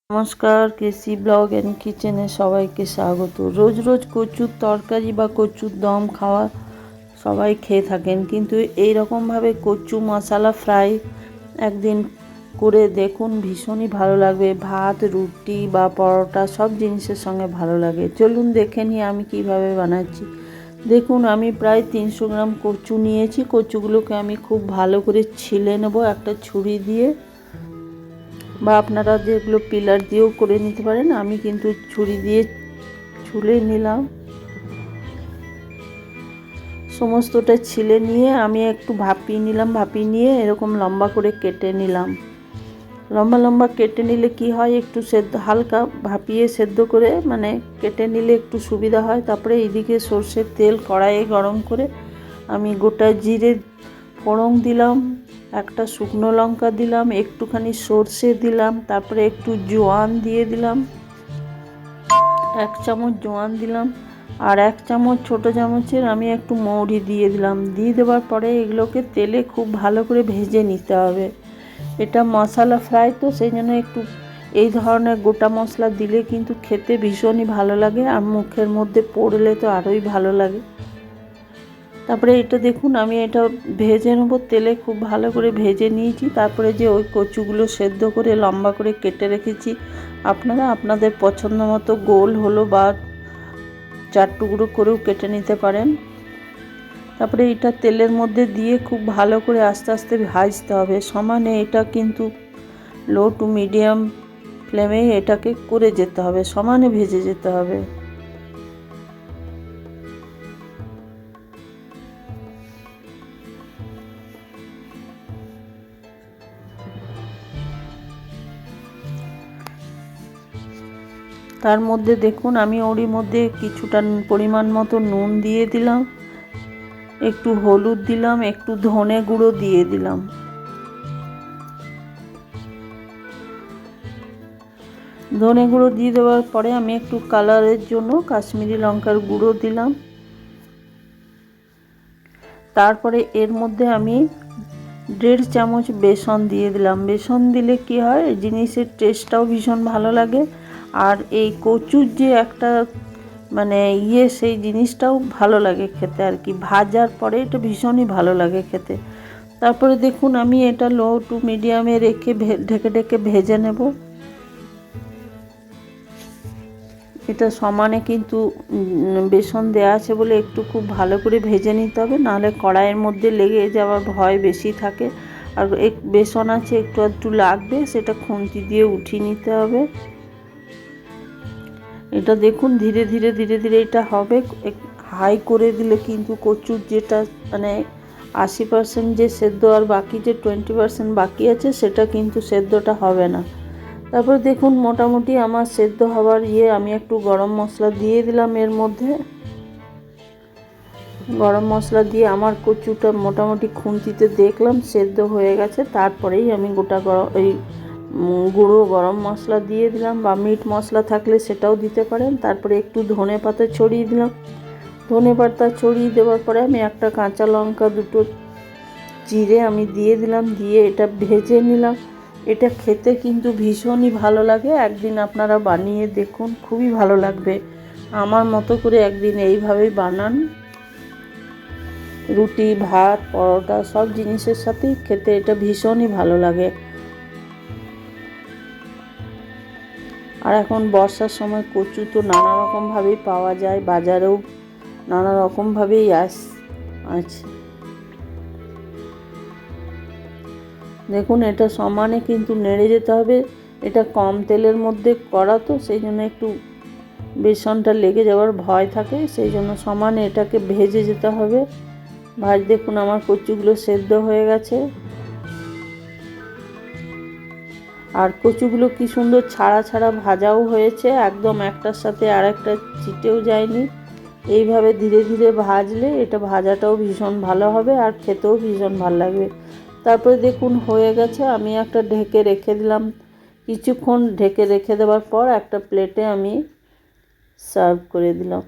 নমস্কার, কৃষি blog and কিচেনে সবাইকে স্বাগত। রোজ রোজ কচুর তরকারি বা কচুর দম খাওয়া সবাই খেয়ে থাকেন, কিন্তু এই রকমভাবে কচু মশলা ফ্রাই একদিন করে দেখুন, ভীষণই ভালো লাগবে। ভাত, রুটি বা পরোটা সব জিনিসের সঙ্গে ভালো লাগে। চলুন দেখে নিই আমি কিভাবে বানাচ্ছি। দেখুন, আমি প্রায় 300 গ্রাম কচু নিয়েছি। কচুগুলোকে আমি খুব ভালো করে ছিলে নেব একটা ছুরি দিয়ে, বা আপনারা যেগুলো পিলার দিয়েও করে নিতে পারেন। আমি কিন্তু ছুরি দিয়ে ছুলে নিলাম। সমস্তটা ছিলে নিয়ে আমি একটু ভাপিয়ে নিলাম। ভাপিয়ে নিয়ে এরকম লম্বা করে কেটে নিলাম। লম্বা লম্বা কেটে নিলে কি হয়, একটু সেদ্ধ হালকা ভাপিয়ে সেদ্ধ করে কেটে নিলে একটু সুবিধা হয়। তারপরে এইদিকে সর্ষের তেল কড়াইয়ে গরম করে আমি গোটা জিরে ফোড়ন দিলাম, একটা শুকনো লঙ্কা দিলাম, একটুখানি সর্ষে দিলাম, তারপরে একটু জোয়ান দিয়ে দিলাম, 1 চামচ জোয়ান দিলাম, আর 1 চামচ ছোটো চামচের আমি একটু মৌরি দিয়ে দিলাম। দিয়ে দেওয়ার পরে এগুলোকে তেলে খুব ভালো করে ভেজে নিতে হবে। এটা মশলা ফ্রাই তো, সেই জন্য একটু এই ধরনের গোটা মশলা দিলে কিন্তু খেতে ভীষণই ভালো লাগে, আর মুখের মধ্যে পড়লে তো আরোই ভালো লাগে। তারপরে এটা দেখুন, আমি এটা ভেজে নেব তেলে, খুব ভালো করে ভেজে নিয়েছি। তারপরে যে ওই কচুগুলো সেদ্ধ করে লম্বা করে কেটে রেখেছি, আপনারা আপনাদের পছন্দ মতো গোল হলো বা 4 টুকরো করেও কেটে নিতে পারেন। তারপরে এটা তেলের মধ্যে দিয়ে খুব ভালো করে আস্তে আস্তে ভাজতে হবে সমানে। এটা কিন্তু লো টু মিডিয়াম ফ্লেমে এটাকে করে যেতে হবে, সমানে ভেজে যেতে হবে। তার মধ্যে দেখুন, আমি ওরই মধ্যে কিছুটা পরিমাণ মতো নুন দিয়ে দিলাম, একটু হলুদ দিলাম, একটু ধনে গুঁড়ো দিয়ে দিলাম। ধনে গুঁড়ো দিয়ে দেওয়ার পরে আমি একটু কালারের জন্য কাশ্মীরি লঙ্কার গুঁড়ো দিলাম। তারপরে এর মধ্যে আমি 1.5 চামচ বেসন দিয়ে দিলাম। বেসন দিলে কি হয়, জিনিসের টেস্টটাও ভীষণ ভালো লাগে, আর এই কচুর যে একটা সেই জিনিসটাও ভালো লাগে খেতে আর কি। ভাজার পরে এটা ভীষণই ভালো লাগে খেতে। তারপরে দেখুন, আমি এটা লো টু মিডিয়ামে রেখে ঢেকে ঢেকে ভেজে নেব। এটা সমানে কিন্তু বেসন দেওয়া আছে বলে একটু খুব ভালো করে ভেজে নিতে হবে, নাহলে কড়াইয়ের মধ্যে লেগে যাওয়ার ভয় বেশি থাকে। আর বেসন আছে, একটু একটু লাগবে, সেটা খুন্তি দিয়ে উঠিয়ে নিতে হবে। এটা দেখুন, ধীরে ধীরে ধীরে ধীরে এটা হবে। হাই করে দিলে কিন্তু কচুর যেটা 80% যে সেদ্ধ, আর বাকি যে 20% বাকি আছে, সেটা কিন্তু সেদ্ধটা হবে না। তারপর দেখুন, মোটামুটি আমার সেদ্ধ হওয়ার আমি একটু গরম মশলা দিয়ে দিলাম এর মধ্যে। গরম মশলা দিয়ে আমার কচুটা মোটামুটি খুন্তিতে দেখলাম সেদ্ধ হয়ে গেছে। তারপরেই আমি গোটা গুঁড়ো গরম মশলা দিয়ে দিলাম, বা মিট মশলা থাকলে সেটাও দিতে পারেন। তারপরে একটু ধনে পাতা ছড়িয়ে দিলাম। ধনে পাতা ছড়িয়ে দেওয়ার পরে আমি একটা কাঁচা লঙ্কা, 2টো জিরে আমি দিয়ে দিলাম, দিয়ে এটা ভেজে নিলাম। এটা খেতে কিন্তু ভীষণই ভালো লাগে। একদিন আপনারা বানিয়ে দেখুন, খুবই ভালো লাগবে। আমার মতো করে একদিন এইভাবেই বানান। রুটি, ভাত, পরোটা সব জিনিসের সাথেই খেতে এটা ভীষণই ভালো লাগে। আর এখন বর্ষার সময় কচু তো নানা রকমভাবেই পাওয়া যায়, বাজারেও নানা রকমভাবেই আছে। দেখুন, এটা সমানে কিন্তু নেড়ে যেতে হবে। এটা কম তেলের মধ্যে করা তো, সেই জন্য একটু বেসনটা লেগে যাওয়ার ভয় থাকে, সেই জন্য সমানে এটাকে ভেজে যেতে হবে। দেখুন, আমার কচুগুলো সেদ্ধ হয়ে গেছে, আর কচুগুলো কি সুন্দর ছাড়া ছাড়া ভাজাও হয়েছে, একদম একটার সাথে আরেকটা চিটেও যায়নি। এইভাবে ধীরে ধীরে ভাজলে এটা ভাজাটাও ভীষণ ভালো হবে, আর খেতেও ভীষণ ভালো লাগবে। তারপরে দেখুন, হয়ে গেছে। আমি একটা ঢেকে রেখে দিলাম। কিছুক্ষণ ঢেকে রেখে দেওয়ার পর একটা প্লেটে আমি সার্ভ করে দিলাম।